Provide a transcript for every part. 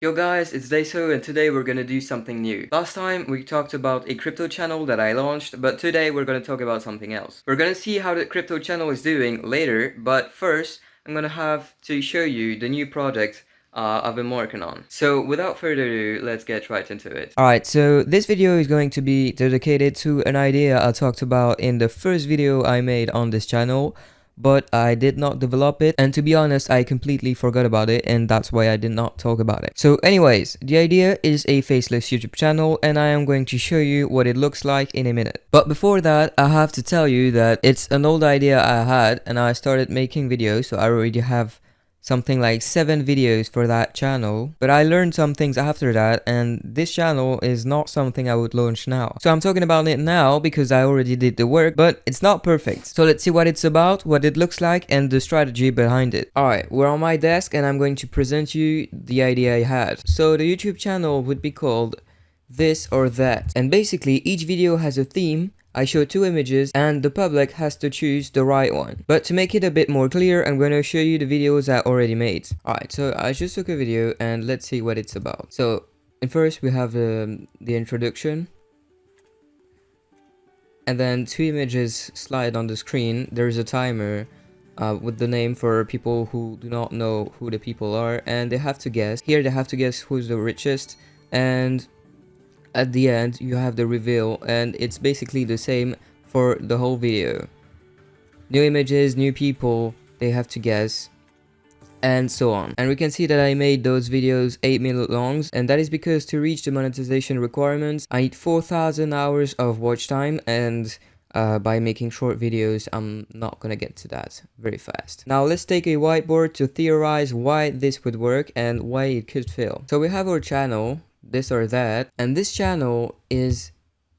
Yo guys, it's Daiso and today we're gonna do something new. Last time we talked about a crypto channel that I launched, but today we're gonna talk about something else. We're gonna see how the crypto channel is doing later, but first I'm gonna have to show you the new project I've been working on. So without further ado, let's get right into it. Alright, so this video is going to be dedicated to an idea I talked about in the first video I made on this channel, but I did not develop it, and to be honest I completely forgot about it, and that's why I did not talk about it. So anyways, the idea is a faceless YouTube channel, and I am going to show you what it looks like in a minute. But before that, I have to tell you that it's an old idea I had, and I started making videos, so I already have something like 7 videos for that channel, but I learned some things after that, and this channel is not something I would launch now. So I'm talking about it now because I already did the work, but it's not perfect. So let's see what it's about, what it looks like, and the strategy behind it. Alright, we're on my desk and I'm going to present you the idea I had. So the YouTube channel would be called This or That, and basically each video has a theme. I show 2 images and the public has to choose the right one. But to make it a bit more clear, I'm going to show you the videos I already made. Alright, so I just took a video and let's see what it's about. So first we have the introduction. And then 2 images slide on the screen. There's a timer with the name for people who do not know who the people are. And they have to guess. Here they have to guess who's the richest. And at the end you have the reveal, and it's basically the same for the whole video. New images, new people, they have to guess, and so on. And we can see that I made those videos 8-minute longs, and that is because to reach the monetization requirements I need 4,000 hours of watch time, and by making short videos I'm not gonna get to that very fast. Now let's take a whiteboard to theorize why this would work and why it could fail. So we have our channel, This or That, and this channel is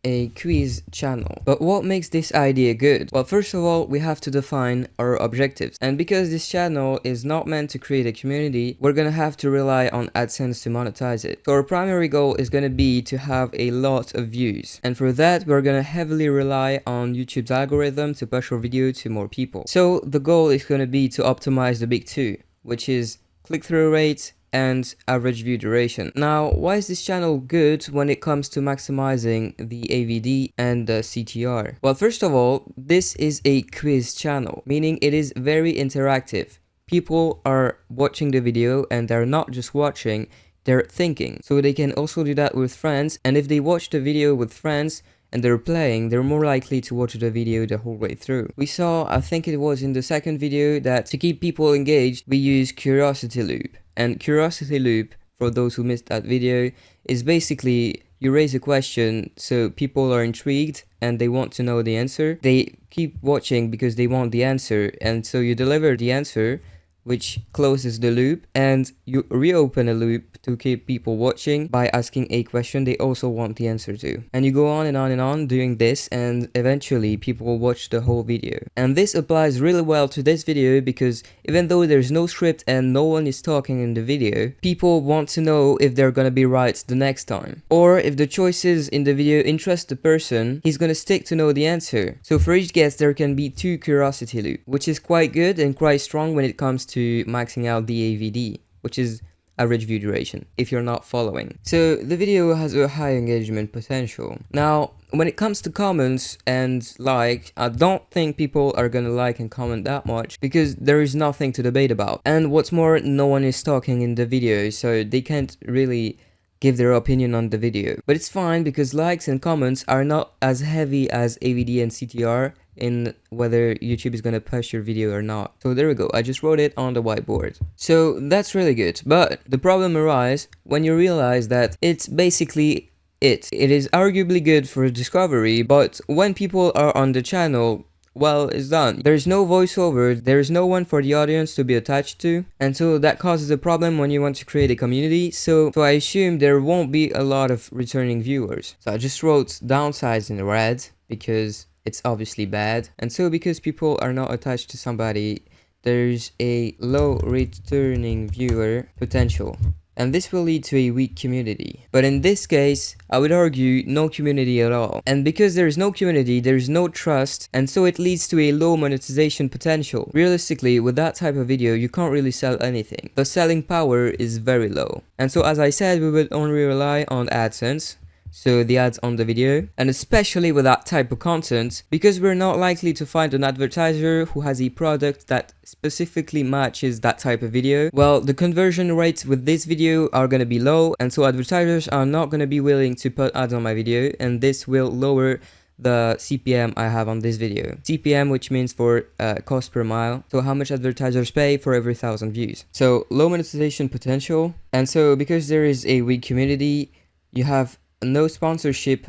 a quiz channel. But what makes this idea good? Well, first of all, we have to define our objectives, and because this channel is not meant to create a community, we're gonna have to rely on AdSense to monetize it. So our primary goal is gonna be to have a lot of views, and for that we're gonna heavily rely on YouTube's algorithm to push our video to more people. So the goal is gonna be to optimize the big 2, which is click-through rate and average view duration. Now, why is this channel good when it comes to maximizing the AVD and the CTR? Well, first of all, this is a quiz channel, meaning it is very interactive. People are watching the video and they're not just watching, they're thinking. So they can also do that with friends, and if they watch the video with friends and they're playing, they're more likely to watch the video the whole way through. We saw, I think it was in the second video, that to keep people engaged, we use Curiosity Loop. And Curiosity Loop, for those who missed that video, is basically you raise a question so people are intrigued and they want to know the answer. They keep watching because they want the answer, and so you deliver the answer, which closes the loop, and you reopen a loop to keep people watching by asking a question they also want the answer to. And you go on and on and on doing this, and eventually people will watch the whole video. And this applies really well to this video because even though there's no script and no one is talking in the video, people want to know if they're gonna be right the next time. Or if the choices in the video interest the person, he's gonna stick to know the answer. So for each guess there can be 2 curiosity loops, which is quite good and quite strong when it comes to maxing out the AVD, which is average view duration, if you're not following. So the video has a high engagement potential. Now, when it comes to comments and like, I don't think people are gonna like and comment that much because there is nothing to debate about. And what's more, no one is talking in the video, so they can't really give their opinion on the video. But it's fine because likes and comments are not as heavy as AVD and CTR in whether YouTube is gonna push your video or not. So there we go, I just wrote it on the whiteboard. So that's really good, but the problem arises when you realize that it's basically it. It is arguably good for discovery, but when people are on the channel, well, it's done. There's no voiceover, there's no one for the audience to be attached to, and so that causes a problem when you want to create a community. So I assume there won't be a lot of returning viewers. So I just wrote downsides in red because it's obviously bad, and so because people are not attached to somebody, there's a low returning viewer potential. and this will lead to a weak community. But in this case, I would argue no community at all. And because there is no community, there is no trust, and so it leads to a low monetization potential. Realistically, with that type of video, you can't really sell anything. The selling power is very low. And so as I said, we will only rely on AdSense, so the ads on the video, and especially with that type of content, because we're not likely to find an advertiser who has a product that specifically matches that type of video. Well, the conversion rates with this video are gonna be low, and so advertisers are not gonna be willing to put ads on my video, and this will lower the CPM I have on this video. CPM, which means for cost per mile, so how much advertisers pay for every 1,000 views. So low monetization potential, and so because there is a weak community, you have no sponsorship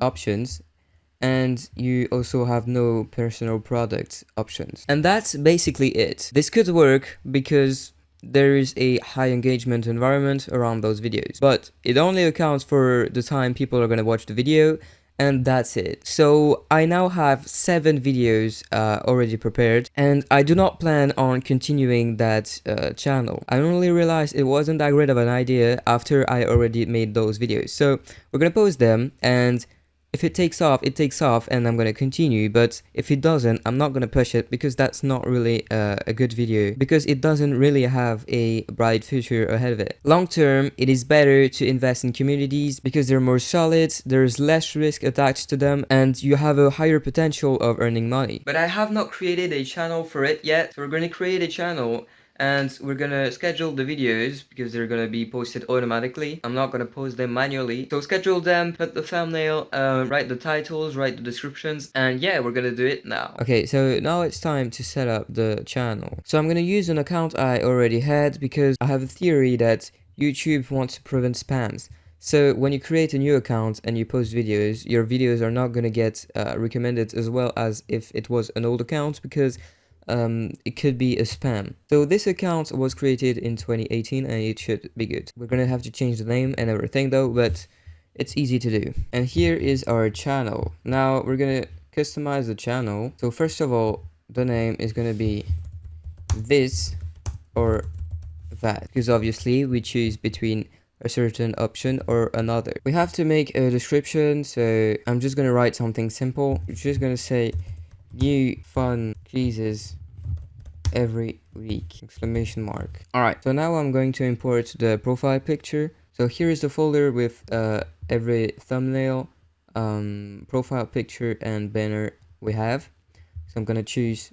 options, and you also have no personal product options. And that's basically it. This could work because there is a high engagement environment around those videos, but it only accounts for the time people are going to watch the video, and that's it. So I now have 7 videos already prepared, and I do not plan on continuing that channel. I only realized it wasn't that great of an idea after I already made those videos. So we're gonna post them, and if it takes off, it takes off, and I'm gonna continue. But if it doesn't, I'm not gonna push it, because that's not really a good video, because it doesn't really have a bright future ahead of it. Long term, it is better to invest in communities because they're more solid, there's less risk attached to them, and you have a higher potential of earning money. But I have not created a channel for it yet, so we're gonna create a channel, and we're gonna schedule the videos because they're gonna be posted automatically. I'm not gonna post them manually. So schedule them, put the thumbnail, write the titles, write the descriptions, and yeah, we're gonna do it now. Okay, so now it's time to set up the channel. So I'm gonna use an account I already had because I have a theory that YouTube wants to prevent spams. So when you create a new account and you post videos, your videos are not gonna get recommended as well as if it was an old account, because it could be a spam. So this account was created in 2018 and it should be good. We're gonna have to change the name and everything though, but it's easy to do. And here is our channel. Now we're gonna customize the channel. So first of all, the name is gonna be this or that, because obviously we choose between a certain option or another. We have to make a description, so I'm just gonna write something simple. We're just gonna say new fun quizzes every week, exclamation mark. Alright, so now I'm going to import the profile picture. So here is the folder with every thumbnail, profile picture and banner we have. So I'm gonna choose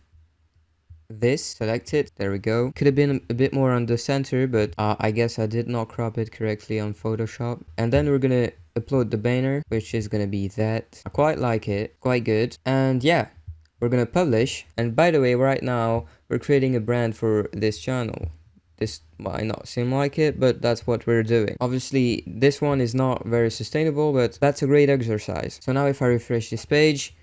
this, select it, there we go. Could have been a bit more on the center, but I guess I did not crop it correctly on Photoshop. And then we're gonna upload the banner, which is gonna be that. I quite like it, quite good. And yeah, we're gonna publish. And by the way, right now we're creating a brand for this channel. This might not seem like it, but that's what we're doing. Obviously this one is not very sustainable, but that's a great exercise. So now if I refresh this page,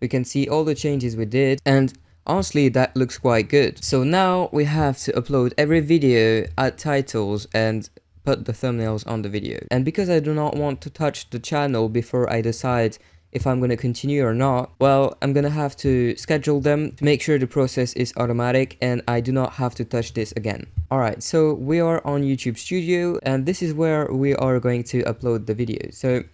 we can see all the changes we did, and honestly that looks quite good. So now we have to upload every video, add titles, and put the thumbnails on the video. And because I do not want to touch the channel before I decide if I'm going to continue or not, well, I'm going to have to schedule them to make sure the process is automatic and I do not have to touch this again. Alright, so we are on YouTube Studio, and this is where we are going to upload the videos. So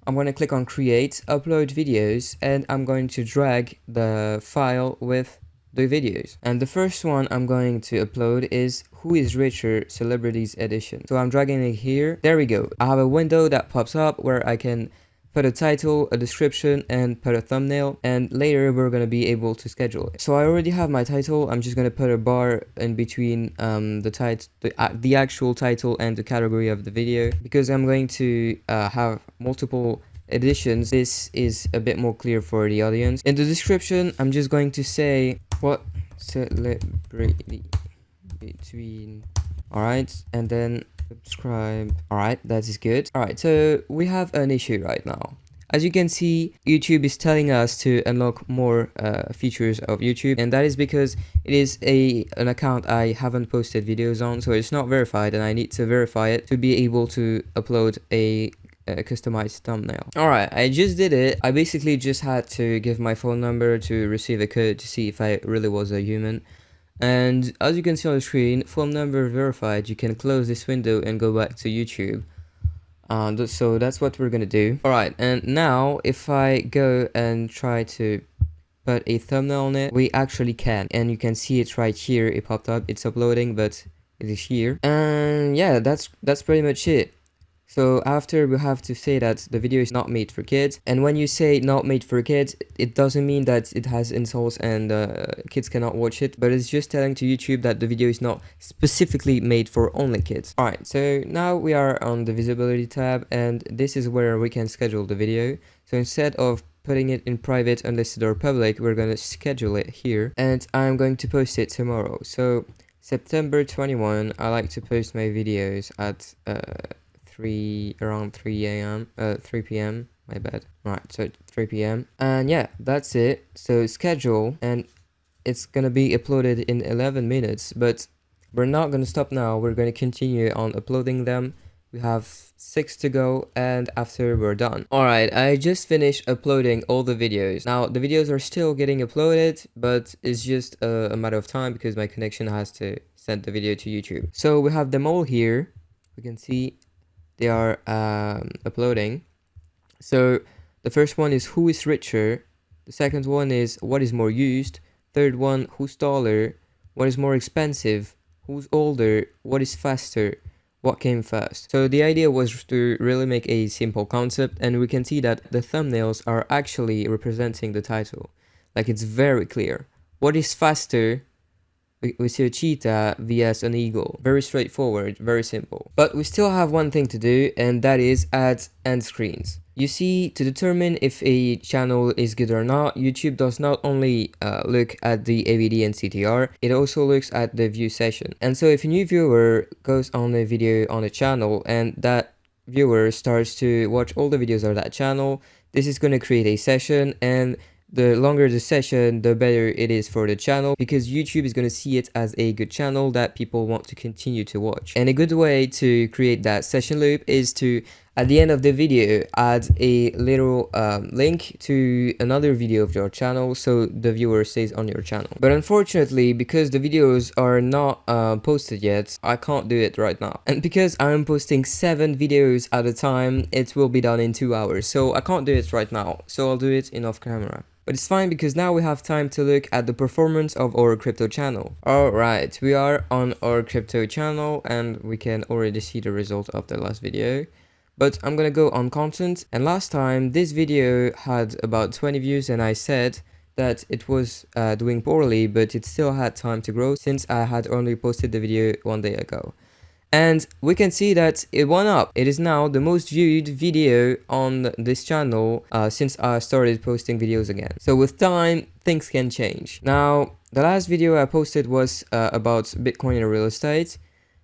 I'm going to click on create, upload videos, and I'm going to drag the file with the videos. And the first one I'm going to upload is Who is Richer Celebrities Edition. So I'm dragging it here. There we go. I have a window that pops up where I can put a title, a description, and put a thumbnail, and later we're going to be able to schedule it. So I already have my title. I'm just going to put a bar in between the actual title and the category of the video, because I'm going to have multiple editions. This is a bit more clear for the audience. In the description, I'm just going to say what celebrity between, alright, and then subscribe. Alright, that is good. Alright, so we have an issue right now. As you can see, YouTube is telling us to unlock more features of YouTube, and that is because it is an account I haven't posted videos on, so it's not verified, and I need to verify it to be able to upload a customized thumbnail. Alright, I just did it. I basically just had to give my phone number to receive a code to see if I really was a human. And as you can see on the screen, phone number verified. You can close this window and go back to YouTube. So that's what we're gonna do. Alright, and now if I go and try to put a thumbnail on it, we actually can, and you can see it right here. It popped up, it's uploading, but it is here. And yeah, that's pretty much it. So after, we have to say that the video is not made for kids, and when you say not made for kids, it doesn't mean that it has insults and kids cannot watch it, but it's just telling to YouTube that the video is not specifically made for only kids. Alright, so now we are on the visibility tab, and this is where we can schedule the video. So instead of putting it in private, unlisted or public, we're going to schedule it here, and I'm going to post it tomorrow. So September 21, I like to post my videos at around 3 p.m. my bad. Right, so 3 p.m. and yeah, that's it. So schedule, and it's gonna be uploaded in 11 minutes, but we're not gonna stop now. We're gonna continue on uploading them. We have 6 to go, and after we're done. Alright, I just finished uploading all the videos. Now the videos are still getting uploaded, but it's just a matter of time because my connection has to send the video to YouTube. So we have them all here. We can see they are uploading. So the first one is who is richer, the second one is what is more used, third one who's taller, what is more expensive, who's older, what is faster, what came first. So the idea was to really make a simple concept, and we can see that the thumbnails are actually representing the title. Like, it's very clear. What is faster? We see a cheetah vs an eagle. Very straightforward, very simple. But we still have one thing to do, and that is add end screens. You see, to determine if a channel is good or not, YouTube does not only look at the AVD and CTR, it also looks at the view session. And so if a new viewer goes on a video on a channel and that viewer starts to watch all the videos of that channel, this is going to create a session, and the longer the session, the better it is for the channel, because YouTube is going to see it as a good channel that people want to continue to watch. And a good way to create that session loop is to, at the end of the video, add a little link to another video of your channel so the viewer stays on your channel. But unfortunately, because the videos are not posted yet, I can't do it right now. And because I'm posting 7 videos at a time, it will be done in 2 hours. So I can't do it right now. So I'll do it in off camera. But it's fine because now we have time to look at the performance of our crypto channel. Alright, we are on our crypto channel and we can already see the result of the last video. But I'm gonna go on content, and last time this video had about 20 views and I said that it was doing poorly, but it still had time to grow since I had only posted the video 1 day ago. And we can see that it went up. It is now the most viewed video on this channel since I started posting videos again. So with time, things can change. Now, the last video I posted was about Bitcoin and real estate.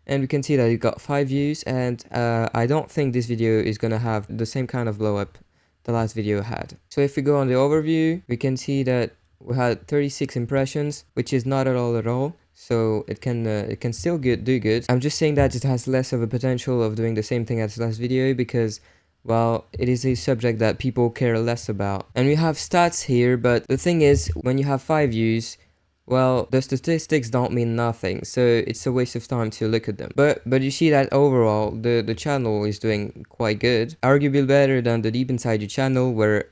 And we can see that it got 5 views, and I don't think this video is gonna have the same kind of blow up the last video had. So if we go on the overview, we can see that we had 36 impressions, which is not at all. So it can still do good. I'm just saying that it has less of a potential of doing the same thing as the last video because, well, it is a subject that people care less about. And we have stats here, but the thing is, when you have 5 views, well, the statistics don't mean nothing, so it's a waste of time to look at them. But you see that overall, the channel is doing quite good. Arguably better than the Deep Inside You channel, where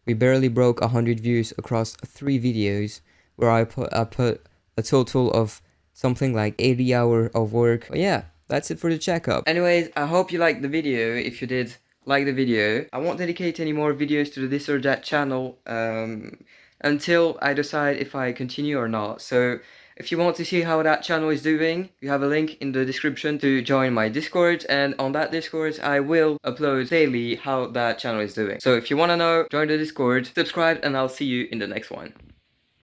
we barely broke 100 views across 3 videos, where I put a total of something like 80 hours of work. But yeah, that's it for the checkup. Anyways, I hope you liked the video. If you did, like the video. I won't dedicate any more videos to this or that channel until I decide if I continue or not. So if you want to see how that channel is doing, you have a link in the description to join my Discord, and on that Discord I will upload daily how that channel is doing. So if you want to know, join the Discord, subscribe, and I'll see you in the next one.